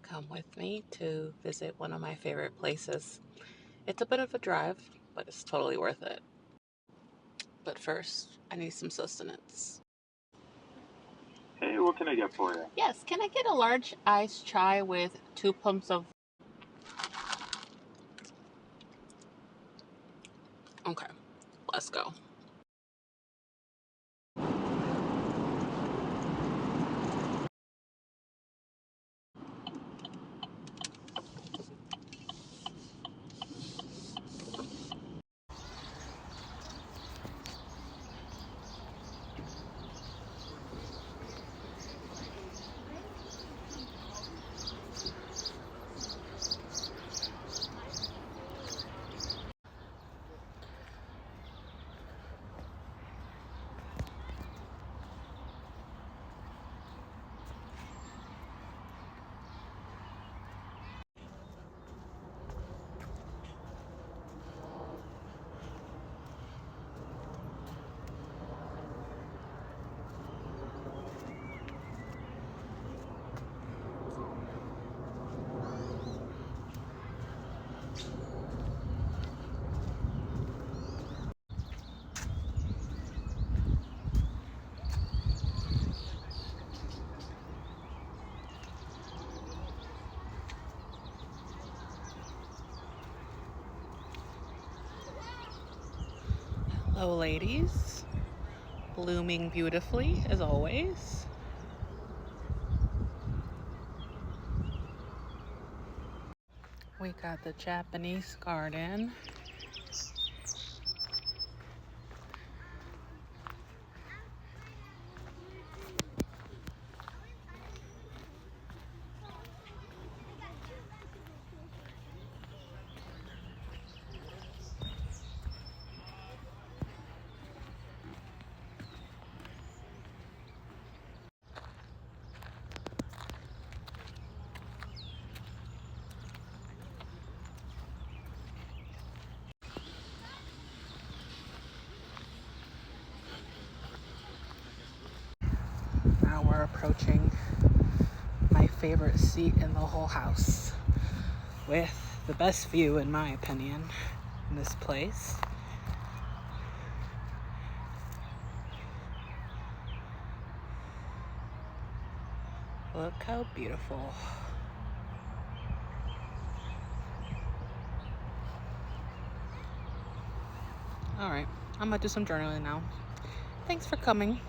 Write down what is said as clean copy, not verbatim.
come with me to visit one of my favorite places. It's a bit of a drive, but it's totally worth it. But first, I need some sustenance. Hey, what can I get for you? Yes, can I get a large iced chai with 2 pumps of... Okay, let's go. Hello, ladies. Blooming beautifully, as always. We got the Japanese garden. Now we're approaching my favorite seat in the whole house, with the best view, in my opinion, in this place. Look how beautiful. All right, I'm gonna do some journaling now. Thanks for coming.